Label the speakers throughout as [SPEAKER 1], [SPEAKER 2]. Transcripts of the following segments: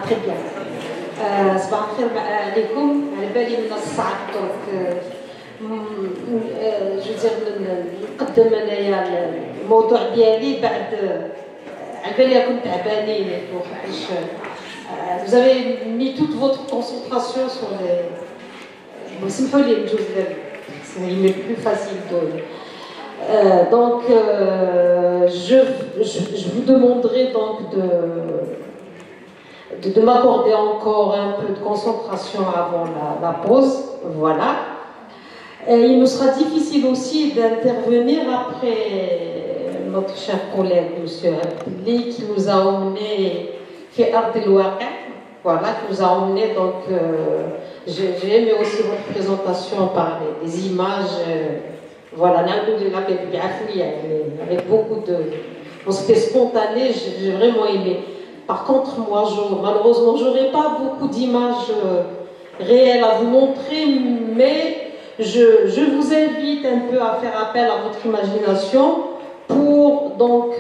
[SPEAKER 1] très bien. صباح الخير عليكم. على بالي من الصعب دونك جو دير نقدم انايا الموضوع ديالي بعد على بالي كنت تعبانين حيت vous avez mis toute votre concentration sur les سمحوا لي نجوز il est plus facile donc je vous demanderai donc de m'accorder encore un peu de concentration avant la pause, voilà. Et il nous sera difficile aussi d'intervenir après notre cher collègue, M. Abdelli, qui nous a emmenés fait Ard el-Waqi, voilà, qui nous a emmenés, donc j'ai aimé aussi votre présentation par des images, voilà, avec beaucoup de... Bon, c'était spontané, j'ai vraiment aimé. Par contre, moi, malheureusement, je n'aurai pas beaucoup d'images réelles à vous montrer, mais je vous invite un peu à faire appel à votre imagination pour donc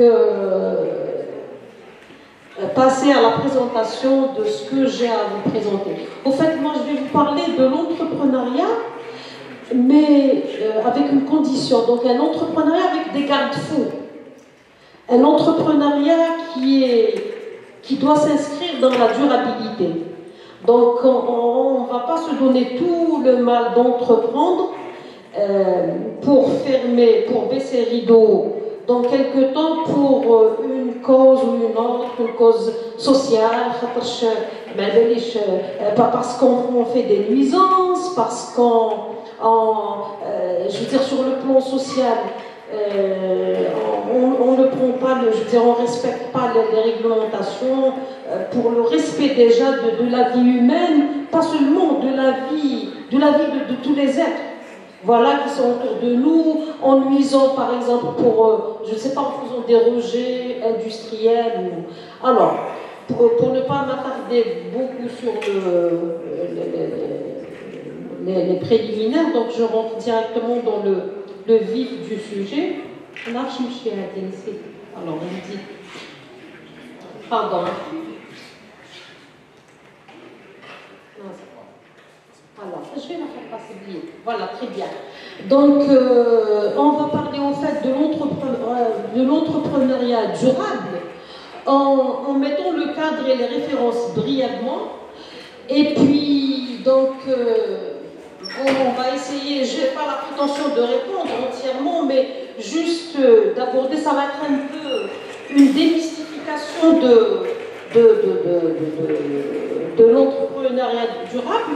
[SPEAKER 1] passer à la présentation de ce que j'ai à vous présenter. Au fait, moi, je vais vous parler de l'entrepreneuriat, mais avec une condition. Donc, un entrepreneuriat avec des garde-fous. Un entrepreneuriat qui doit s'inscrire dans la durabilité. Donc on ne va pas se donner tout le mal d'entreprendre pour fermer, pour baisser rideau dans quelque temps pour une cause ou une autre, une cause sociale, pas parce qu'on fait des nuisances, parce je veux dire sur le plan social, on ne prend pas, je veux dire, on respecte pas les réglementations pour le respect déjà de la vie humaine, pas seulement de la vie de tous les êtres, voilà, qui sont autour de nous, en nuisant par exemple pour, je ne sais pas, en faisant des rejets industriels. Alors, pour ne pas m'attarder beaucoup sur les préliminaires, donc je rentre directement dans le vif du sujet. Alors, on me dit. Pardon. Alors, je vais la faire passer bien. Voilà, très bien. Donc, on va parler en fait de l'entrepreneuriat durable en mettant le cadre et les références brièvement. Et puis, donc, on va essayer, je n'ai pas la prétention de répondre entièrement, mais juste d'aborder, ça va être un peu une démystification de l'entrepreneuriat durable,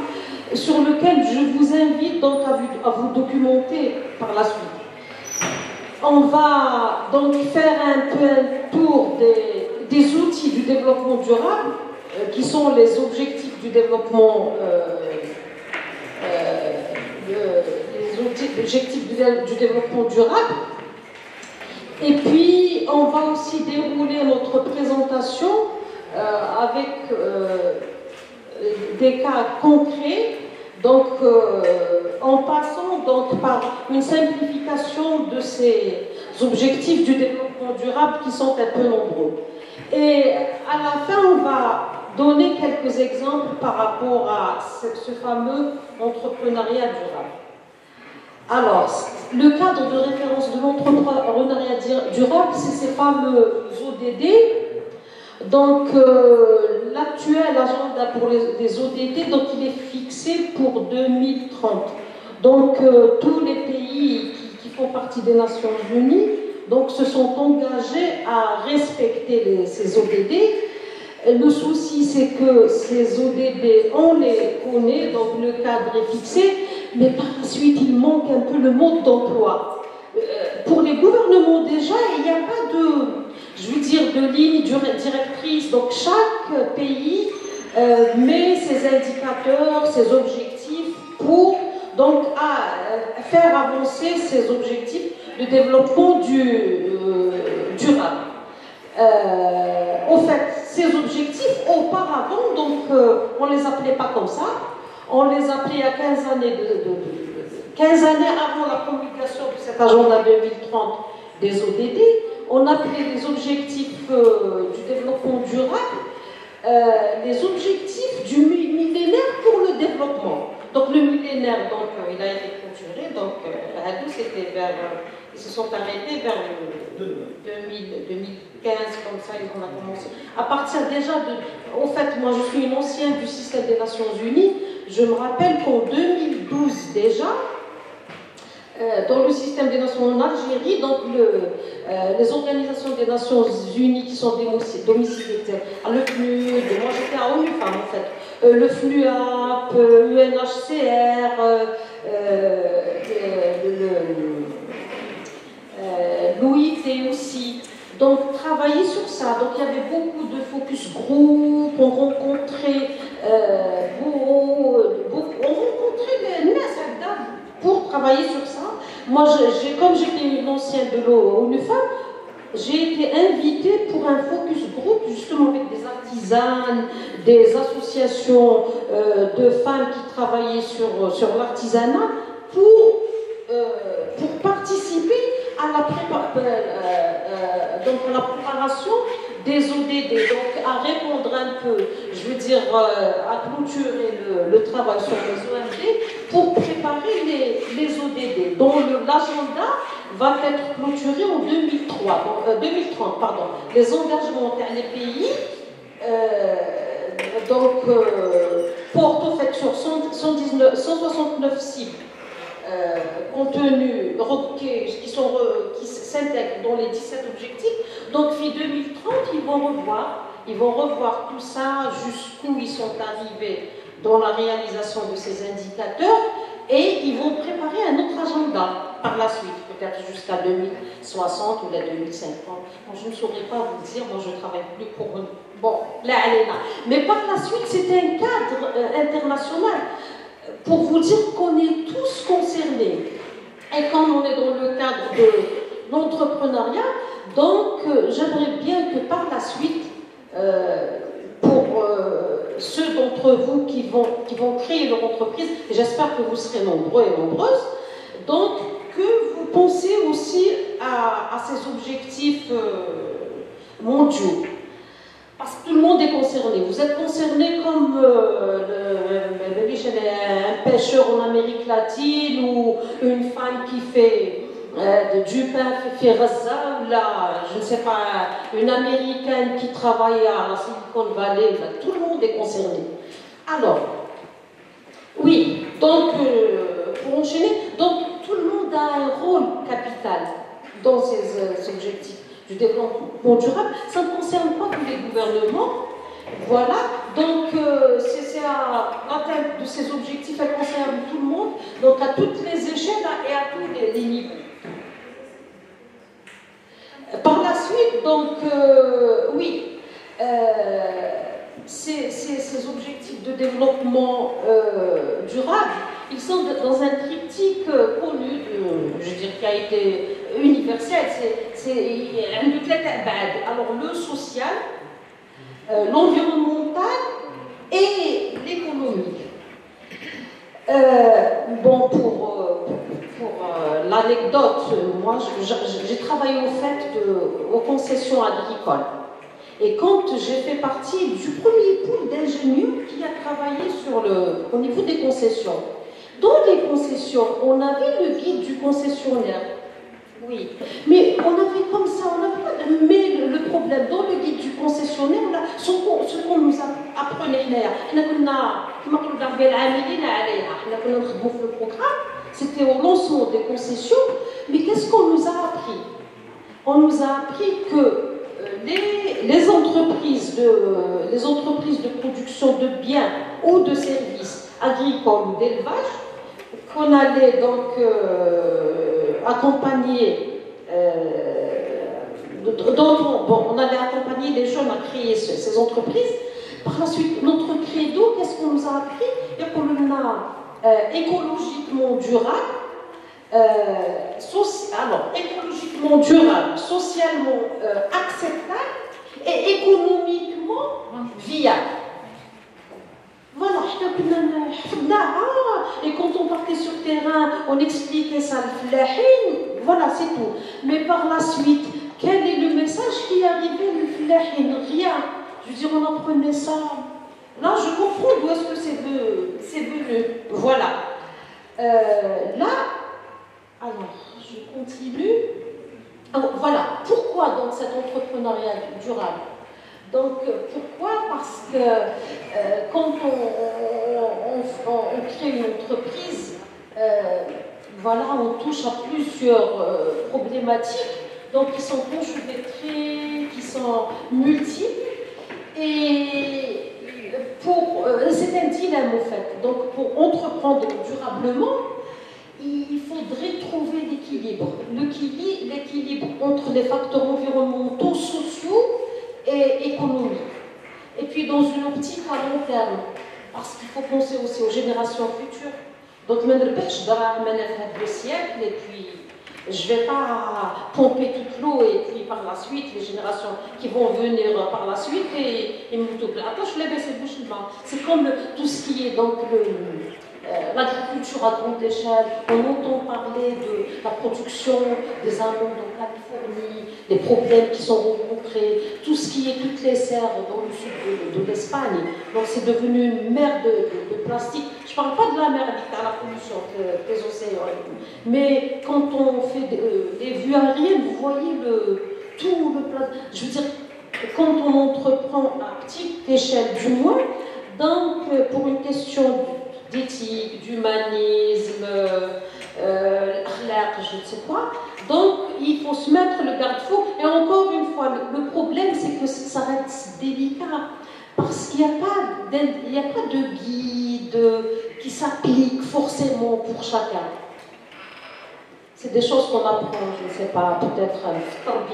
[SPEAKER 1] sur lequel je vous invite donc à vous documenter par la suite. On va donc faire un peu un tour des outils du développement durable, qui sont les objectifs du développement les objectifs du développement durable. Et puis, on va aussi dérouler notre présentation avec des cas concrets, donc en passant donc par une simplification de ces objectifs du développement durable qui sont un peu nombreux. Et à la fin, on va donner quelques exemples par rapport à ce fameux entrepreneuriat durable. Alors, le cadre de référence de l'entrepreneuriat durable, c'est ces fameux ODD. Donc, l'actuel agenda pour les ODD, donc il est fixé pour 2030. Donc, tous les pays qui font partie des Nations Unies donc, se sont engagés à respecter ces ODD. Le souci, c'est que ces ODD, on les connaît, donc le cadre est fixé, mais par la suite, il manque un peu le mode d'emploi. Pour les gouvernements, déjà, il n'y a pas de, je veux dire, de ligne directrice. Donc, chaque pays met ses indicateurs, ses objectifs pour donc, faire avancer ces objectifs de développement durable. Au fait, ces objectifs, auparavant, donc, on ne les appelait pas comme ça. On les appelait il y a 15 années, 15 années avant la promulgation de cet agenda 2030 des ODD, on appelait les objectifs du développement durable les objectifs du millénaire pour le développement. Donc le millénaire, donc, il a été clôturé, donc c'était vers, ils se sont arrêtés vers 2015, comme ça, ils ont commencé. À partir déjà de... En fait, moi je suis une ancienne du système des Nations Unies, je me rappelle qu'en 2012 déjà, dans le système des Nations en Algérie, donc les organisations des Nations Unies qui sont domiciliées, le PNUD, moi j'étais à ONU Femmes en fait, le FNUAP, UNHCR, l'OIT aussi, donc travailler sur ça. Donc il y avait beaucoup de focus group, on rencontrait les NAS pour travailler sur ça. Moi, comme j'étais une ancienne de l'ONU Femmes, j'ai été invitée pour un focus group justement avec des artisanes, des associations de femmes qui travaillaient sur l'artisanat pour participer à la préparation des ODD, donc à répondre un peu, je veux dire, à clôturer le travail sur les OMD pour préparer les ODD, dont l'agenda va être clôturé en 2030. Pardon. Les engagements des pays portent en fait sur 169 cibles. Contenus qui s'intègrent dans les 17 objectifs. Donc, fin 2030, ils vont revoir tout ça, jusqu'où ils sont arrivés dans la réalisation de ces indicateurs, et ils vont préparer un autre agenda par la suite, peut-être jusqu'à 2060 ou la 2050. Bon, je ne saurais pas vous dire, moi je ne travaille plus pour... Bon, là, mais par la suite, c'est un cadre international. Pour vous dire qu'on est tous concernés. Et quand on est dans le cadre de l'entrepreneuriat, donc j'aimerais bien que par la suite, pour ceux d'entre vous qui vont créer leur entreprise, et j'espère que vous serez nombreux et nombreuses, donc que vous pensez aussi à ces objectifs mondiaux. Parce que tout le monde est concerné. Vous êtes concerné comme un pêcheur en Amérique latine ou une femme qui fait du pain fait Gaza, ou là, je ne sais pas, une américaine qui travaille à la Silicon Valley. Là, tout le monde est concerné. Alors, oui, donc pour enchaîner, donc tout le monde a un rôle capital dans ces objectifs du développement durable. Ça ne concerne pas tous les gouvernements. Voilà, donc c'est à l'atteinte de ces objectifs, elle concerne tout le monde, donc à toutes les échelles et à tous les niveaux. Par la suite, donc, oui, ces objectifs de développement durable, ils sont dans un triptyque connu, je dirais, qui a été universel. Alors, le social, l'environnemental et l'économique. Bon, pour l'anecdote, moi, j'ai travaillé au fait aux concessions agricoles. Et quand j'ai fait partie du premier pool d'ingénieurs qui a travaillé au niveau des concessions, dans les concessions, on avait le guide du concessionnaire. Oui, mais on avait comme ça, on n'avait pas de... Mais le problème, dans le guide du concessionnaire, là, ce qu'on nous apprenait, le programme, c'était au lancement des concessions, mais qu'est-ce qu'on nous a appris? On nous a appris que les entreprises de production de biens ou de services agricoles ou d'élevage, qu'on allait donc accompagner, on allait accompagner les jeunes à créer ces entreprises. Par la suite, notre credo, qu'est-ce qu'on nous a appris? Et qu'on a écologiquement durable, écologiquement durable, socialement acceptable et économiquement viable. Voilà, et quand on partait sur le terrain, on expliquait ça, voilà, c'est tout. Mais par la suite, quel est le message qui est arrivé, le rien? Je veux dire, on apprenait ça. Là, je comprends d'où est-ce que c'est venu. Voilà. Là, alors, je continue. Alors, voilà. Pourquoi donc cet entrepreneuriat durable? Donc, pourquoi? Parce que quand on crée une entreprise, voilà, on touche à plusieurs problématiques, donc qui sont conchevêtrées, qui sont multiples, et c'est un dilemme au fait. Donc, pour entreprendre durablement, il faudrait trouver l'équilibre. L'équilibre entre les facteurs environnementaux, sociaux et économiques. Et puis dans une optique à long terme, parce qu'il faut penser aussi aux générations futures. Donc, je ne vais pas le siècle, et puis je ne vais pas pomper toute l'eau, et puis par la suite, les générations qui vont venir par la suite, et me c'est comme tout ce qui est donc l'agriculture à grande échelle. On entend parler de la production des amandes en Californie, des problèmes qui sont rencontrés, tout ce qui est toutes les serres dans le sud de l'Espagne. Donc c'est devenu une mer de plastique. Je ne parle pas de la mer à la pollution des océans, mais quand on fait des vues aériennes, vous voyez tout le plastique. Je veux dire, quand on entreprend à petite échelle du moins, donc pour une question d'éthique, d'humanisme, je ne sais quoi. Donc, il faut se mettre le garde-fou. Et encore une fois, le problème, c'est que ça reste délicat. Parce qu'il n'y a pas de guide qui s'applique forcément pour chacun. C'est des choses qu'on apprend, je ne sais pas, peut-être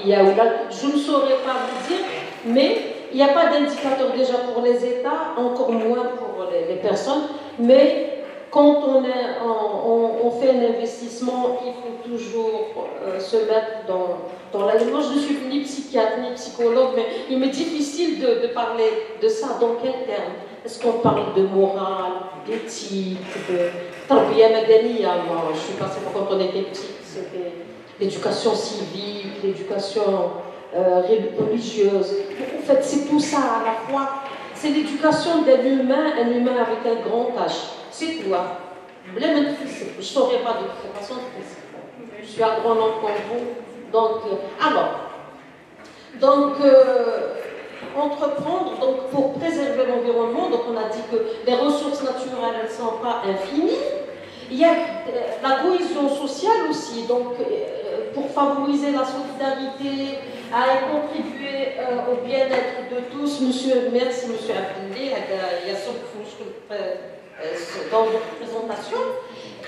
[SPEAKER 1] je ne saurais pas vous dire, mais il n'y a pas d'indicateur déjà pour les États, encore moins pour les personnes, mais quand on fait un investissement, il faut toujours se mettre dans la... Moi, je ne suis ni psychiatre, ni psychologue, mais il m'est difficile de parler de ça. Dans quel terme? Est-ce qu'on parle de morale, d'éthique, de tarbiya madaniya? Moi, je suis passée quand on était petit, c'était l'éducation civique, l'éducation religieuse. En fait, c'est tout ça à la fois. C'est l'éducation d'un humain, un humain avec un grand H. C'est toi. Je ne saurais pas de toute façon. Je suis agronome comme vous. Donc, entreprendre pour préserver l'environnement. Donc, on a dit que les ressources naturelles, elles ne sont pas infinies. Il y a la cohésion sociale aussi. Donc, pour favoriser la solidarité, à contribuer au bien-être de tous. Merci, monsieur Abdelé, il y a dans votre présentation.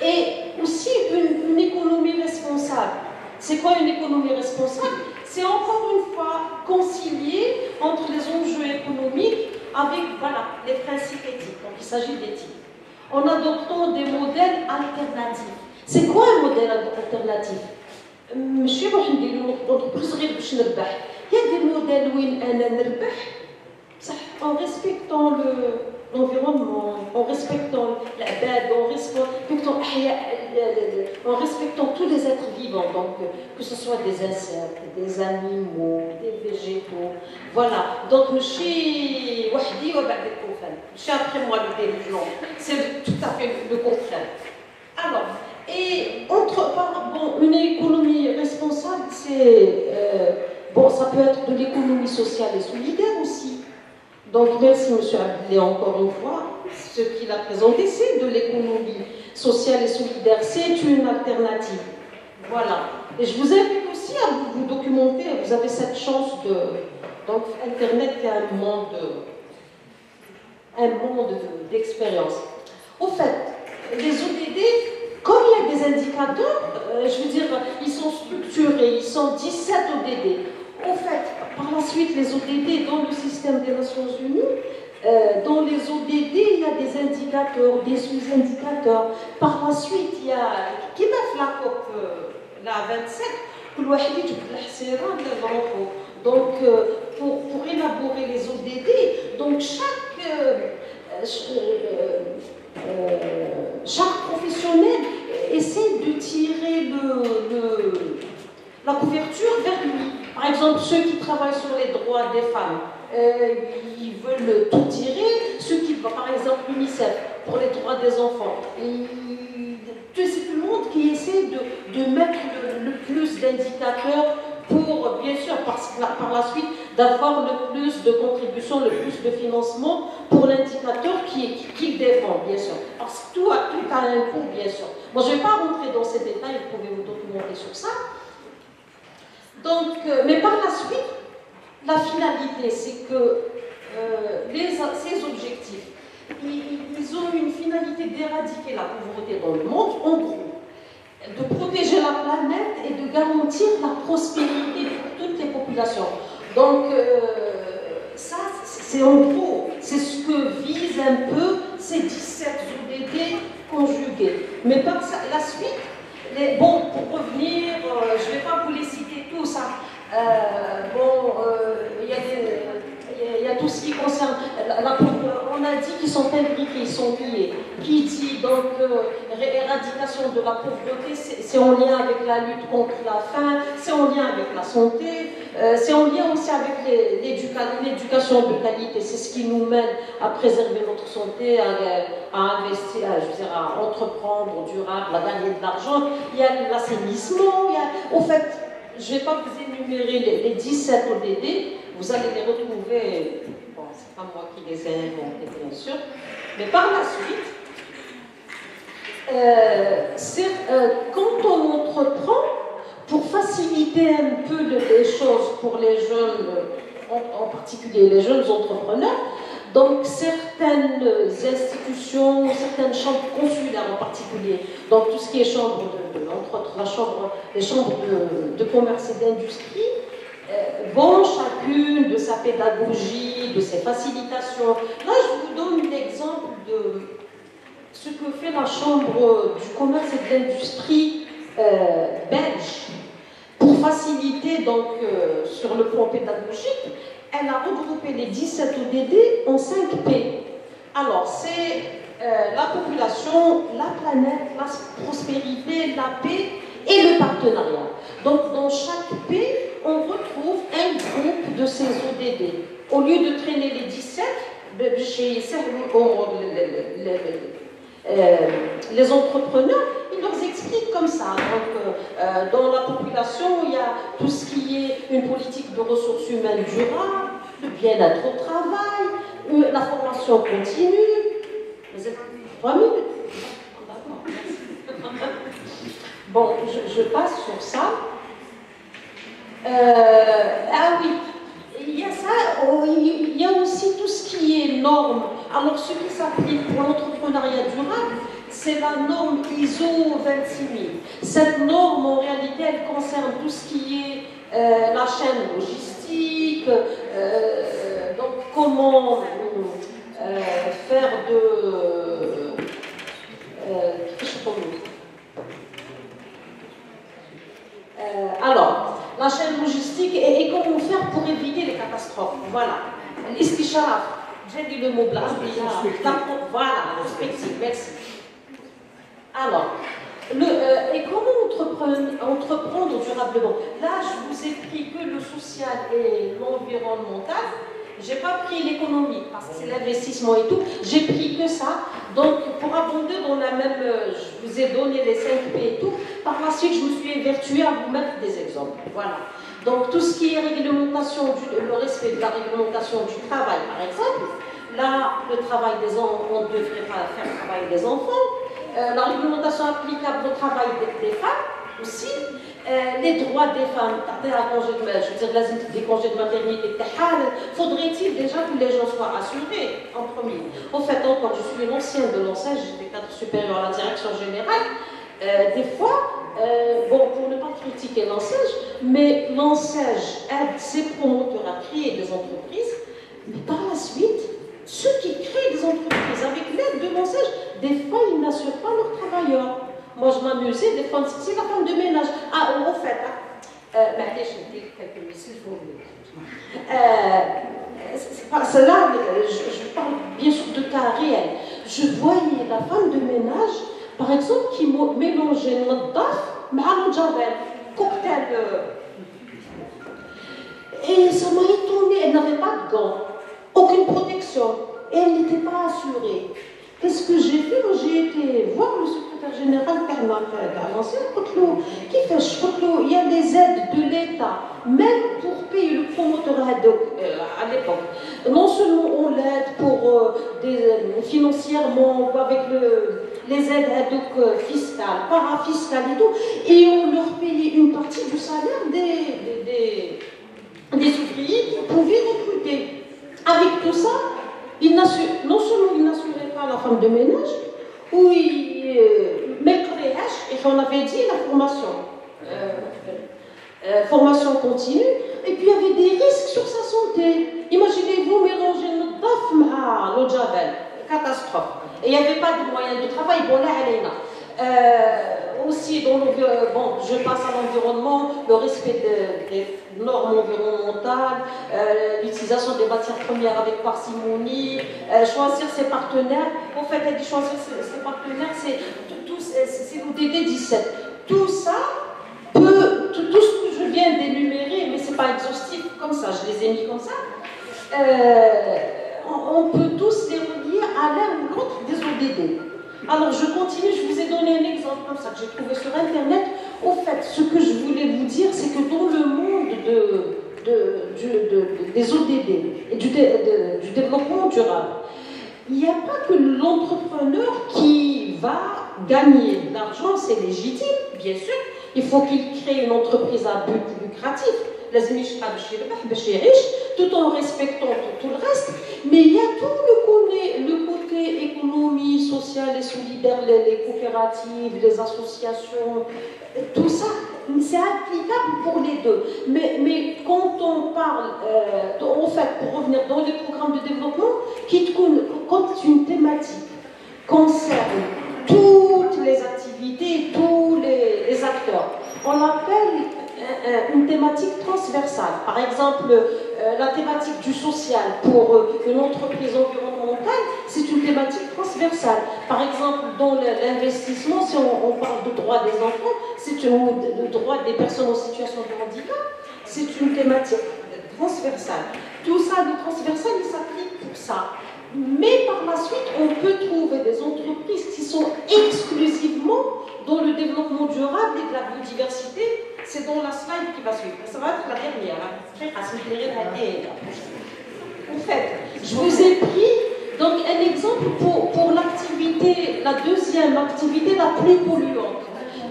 [SPEAKER 1] Et aussi une économie responsable. C'est quoi une économie responsable? C'est encore une fois concilier entre les enjeux économiques avec les principes éthiques. Donc il s'agit d'éthique. En adoptant des modèles alternatifs. C'est quoi un modèle alternatif? ماشي نروح ندير l'entreprise غير باش نربح. Il y a des modèles où أنا نربح صح en respectant l'environnement, en respectant l'abad, en respectant tous les êtres vivants, donc que ce soit des insectes, des animaux, des végétaux. Voilà. Donc ماشي وحدي وبعد الكفن. ماشي après moi le dirigeant. C'est tout à fait le contraire. Alors. Et une économie responsable, ça peut être de l'économie sociale et solidaire aussi. Donc merci M. Abdelé encore une fois. Ce qu'il a présenté, c'est de l'économie sociale et solidaire. C'est une alternative. Voilà. Et je vous invite aussi à vous documenter. Vous avez cette chance donc Internet est un monde d'expérience. Au fait, les ODD, comme il y a des indicateurs, je veux dire, ils sont structurés, ils sont 17 ODD. En fait, par la suite, les ODD dans le système des Nations Unies, dans les ODD, il y a des indicateurs, des sous-indicateurs. Par la suite, il y a, qui m'a fait la COP, la 27, donc pour élaborer les ODD, donc chaque professionnel essaie de tirer la couverture vers lui. Par exemple, ceux qui travaillent sur les droits des femmes, ils veulent tout tirer. Ceux qui, par exemple, l'UNICEF, pour les droits des enfants, c'est tout le monde qui essaie de mettre le plus d'indicateurs pour, bien sûr, par la suite, d'avoir le plus de contributions, le plus de financement pour l'indicateur qu'il défend, bien sûr. Parce que tout a un coût, bien sûr. Moi, je ne vais pas rentrer dans ces détails, vous pouvez vous documenter sur ça. Donc, mais par la suite, la finalité, c'est que ces objectifs, ils ont une finalité d'éradiquer la pauvreté dans le monde, en gros, de protéger la planète et de garantir la prospérité pour toutes les populations. Donc, ça, c'est en gros, c'est ce que visent un peu ces 17 ODD conjugués. Mais par la suite, bon, pour revenir, je ne vais pas vous les citer tous, hein. Il y a tout ce qui concerne on a dit qu'ils sont imbriqués, ils sont liés. Qui dit donc éradication de la pauvreté, c'est en lien avec la lutte contre la faim, c'est en lien avec la santé, c'est en lien aussi avec l'éducation de qualité. C'est ce qui nous mène à préserver notre santé, à investir, à entreprendre durable, à gagner de l'argent. Il y a l'assainissement, au fait, je ne vais pas vous énumérer les 17 ODD, vous allez les retrouver, bon, c'est pas moi qui les ai inventés bien sûr, mais par la suite, quand on entreprend, pour faciliter un peu les choses pour les jeunes, en particulier les jeunes entrepreneurs, donc certaines institutions, certaines chambres consulaires en particulier, donc tout ce qui est chambre entre autres les chambres de commerce et d'industrie, vont chacune de sa pédagogie, de ses facilitations. Là, je vous donne l'exemple de ce que fait la chambre du commerce et de l'industrie belge. Pour faciliter, donc, sur le plan pédagogique, elle a regroupé les 17 ODD en 5 P. Alors, c'est la population, la planète, la prospérité, la paix et le partenariat. Donc, dans chaque P, on retrouve un groupe de ces ODD. Au lieu de traîner les 17, les entrepreneurs, ils leur expliquent comme ça. Donc, dans la population, il y a tout ce qui est une politique de ressources humaines durables, le bien-être au travail, la formation continue. Vous êtes 3 minutes. Bon, je passe sur ça. Ah oui, il y a ça, il y a aussi tout ce qui est normes. Alors, ce qui s'applique pour l'entrepreneuriat durable, c'est la norme ISO 26000. Cette norme, en réalité, elle concerne tout ce qui est la chaîne logistique, donc comment faire alors, la chaîne logistique et comment faire pour éviter les catastrophes. Voilà. L'isticharaf, j'ai dit le mot blanc. Voilà, la perspective, merci. Alors, et comment entreprendre durablement? Là, je vous ai pris que le social et l'environnemental. Je n'ai pas pris l'économique parce que c'est l'investissement et tout. J'ai pris que ça. Donc, pour abonder dans la même, je vous ai donné les 5 P et tout. Par la suite, je me suis évertuée à vous mettre des exemples. Voilà. Donc, tout ce qui est réglementation, le respect de la réglementation du travail, par exemple. Là, le travail des enfants, on ne devrait pas faire travailler des enfants. La réglementation applicable au travail des femmes aussi. Les droits des femmes, je veux dire, des congés de maternité, faudrait-il déjà que les gens soient assurés en premier? En fait, quand je suis une ancienne de l'enseigne, j'étais cadre supérieur à la direction générale, des fois, bon, pour ne pas critiquer l'enseigne, mais l'enseigne aide ses promoteurs à créer des entreprises, mais par la suite, ceux qui créent des entreprises avec l'aide de l'enseigne, des fois, ils n'assurent pas leurs travailleurs. Moi, je m'amusais, des fois, c'est la femme de ménage. Ah, au fait, c'est là, je parle bien sûr de cas réels. Je voyais la femme de ménage, par exemple, qui mélangeait notre daf, mais à cocktail. Et ça m'a étonnée, elle n'avait pas de gants, aucune protection, et elle n'était pas assurée. Qu'est-ce que j'ai fait? Moi, j'ai été voir le secrétaire général avancé, il y a des aides de l'État, même pour payer le promoteur à l'époque. Non seulement on l'aide pour financièrement, avec les aides fiscales, parafiscales et tout, et on leur payait une partie du salaire des ouvriers qui pouvaient recruter. Avec tout ça, non seulement il n'assurait pas la femme de ménage, mais on avait dit la formation continue, et puis il y avait des risques sur sa santé. Imaginez-vous mélanger notre daf à l'eau de Javel, catastrophe. Et il n'y avait pas de moyens de travail, bon là, elle est là. Aussi, je passe à l'environnement, le respect des normes environnementales, l'utilisation des matières premières avec parcimonie, choisir ses partenaires. En fait, elle dit choisir ses partenaires, c'est l'ODD 17. Tout ça, tout ce que je viens d'énumérer, mais ce n'est pas exhaustif comme ça, je les ai mis comme ça, on peut tous les relier à l'un ou l'autre des ODD. Alors je continue, je vous ai donné un exemple comme ça que j'ai trouvé sur internet. Au fait, ce que je voulais vous dire, c'est que dans le monde des ODD et du développement durable, il n'y a pas que l'entrepreneur qui va gagner de l'argent, c'est légitime, bien sûr. Il faut qu'il crée une entreprise à but lucratif, tout en respectant tout le reste. Mais il y a tout le côté économie sociale et solidaire, les coopératives, les associations, tout ça, c'est applicable pour les deux. Mais quand on parle, en fait, pour revenir dans les programmes de développement, quand une thématique concerne toutes les activités, tous les acteurs, on l'appelle une thématique transversale. Par exemple, la thématique du social pour une entreprise environnementale, c'est une thématique transversale. Par exemple, dans l'investissement, si on parle de droit des enfants, c'est le droit des personnes en situation de handicap, c'est une thématique transversale. Tout ça, le transversal, il s'applique pour ça. Mais par la suite, on peut trouver des entreprises qui sont exclusivement dans le développement durable et de la biodiversité. C'est dans la slide qui va suivre. Ça va être la dernière. En fait, je vous ai pris donc un exemple pour l'activité, la deuxième activité la plus polluante,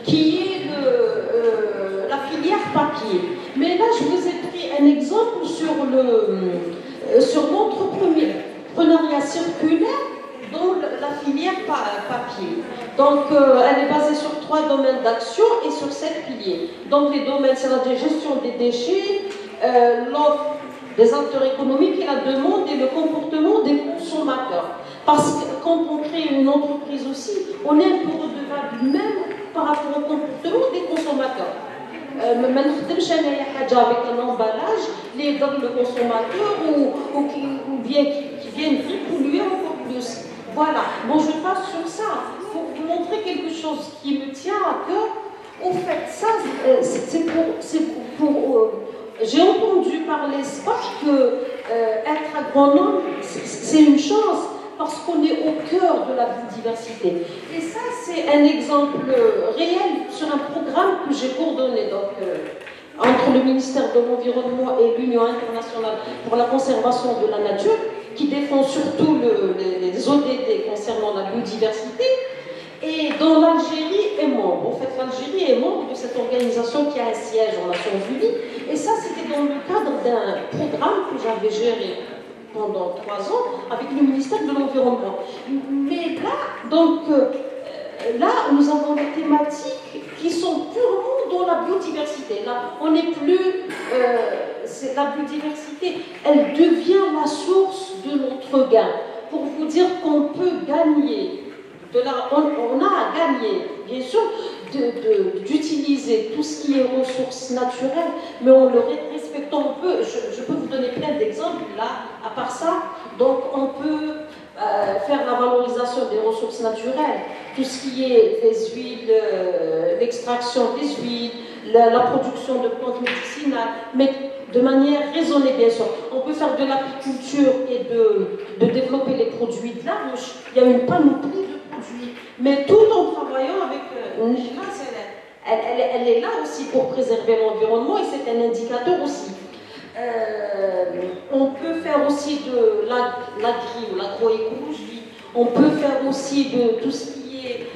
[SPEAKER 1] qui est la filière papier. Mais là, je vous ai pris un exemple sur l'entrepreneuriat circulaire dans la filière papier. Donc, elle est basée sur 3 domaines d'action et sur 7 piliers. Donc, les domaines, c'est la gestion des déchets, l'offre des acteurs économiques et la demande et le comportement des consommateurs. Parce que quand on crée une entreprise aussi, on est un peu redevable même par rapport au comportement des consommateurs. Avec un emballage, les donne le consommateur ou bien qui viennent polluer encore plus. Voilà, bon, je passe sur ça pour vous montrer quelque chose qui me tient à cœur. Au fait, ça, j'ai entendu parler que être agronome, c'est une chance parce qu'on est au cœur de la biodiversité. Et ça, c'est un exemple réel sur un programme que j'ai coordonné entre le ministère de l'Environnement et l'Union internationale pour la conservation de la nature, qui défend surtout les ODD concernant la biodiversité. Et dont l'Algérie est membre. En fait, l'Algérie est membre de cette organisation qui a un siège aux Nations Unies. Et ça, c'était dans le cadre d'un programme que j'avais géré pendant 3 ans avec le ministère de l'Environnement. Mais là, nous avons des thématiques qui sont purement dans la biodiversité. Là, on n'est plus... la biodiversité, elle devient la source de notre gain. Pour vous dire qu'on peut gagner... on a à gagner, bien sûr, d'utiliser tout ce qui est ressources naturelles, mais en le respectant un peu. Je peux vous donner plein d'exemples là, à part ça. Donc, on peut faire la valorisation des ressources naturelles, tout ce qui est les huiles, l'extraction des huiles, la production de plantes médicinales, mais de manière raisonnée, bien sûr. On peut faire de l'apiculture et de développer les produits de la ruche. Il y a une panoplie de produits, mais tout en travaillant avec Nijmas, elle est là aussi pour préserver l'environnement et c'est un indicateur aussi. On peut faire aussi de l'agri ou l'agroécologie. On peut faire aussi de tout ce qui est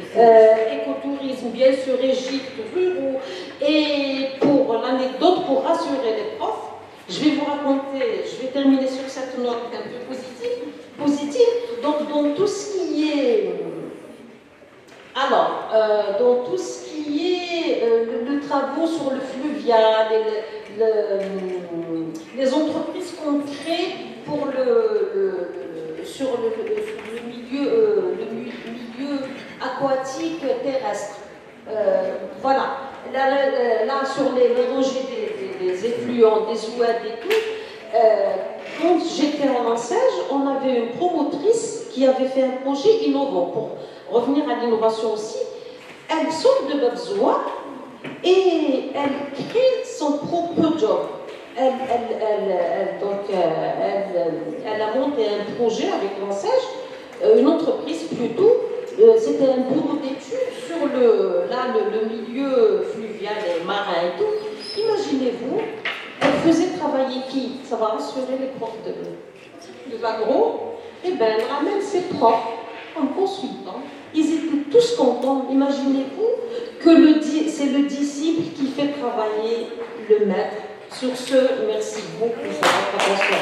[SPEAKER 1] écotourisme, bien sûr, Égypte, ruraux. Et pour l'anecdote, pour rassurer les profs, je vais vous raconter, je vais terminer sur cette note un peu positive. Donc, dans tout ce qui est... Alors, dans tout ce qui est le travaux sur le fluvial, les entreprises qu'on crée pour sur le milieu aquatique terrestre. Voilà. Là, sur les rejets des effluents, des oueds et tout, quand j'étais à l'enseigne, on avait une promotrice qui avait fait un projet innovant pour revenir à l'innovation aussi. Elle sort de Bafzoua et elle crée son propre job. Elle a monté un projet avec l'enseigne, une entreprise plutôt. C'était un bureau d'études sur le milieu fluvial et marin et tout. Imaginez-vous, elle faisait travailler qui? Ça va rassurer les profs de l'agro. Eh bien, elle ramène ses profs en consultant. Ils étaient tous contents. Imaginez-vous que c'est le disciple qui fait travailler le maître. Sur ce, merci beaucoup pour votre attention.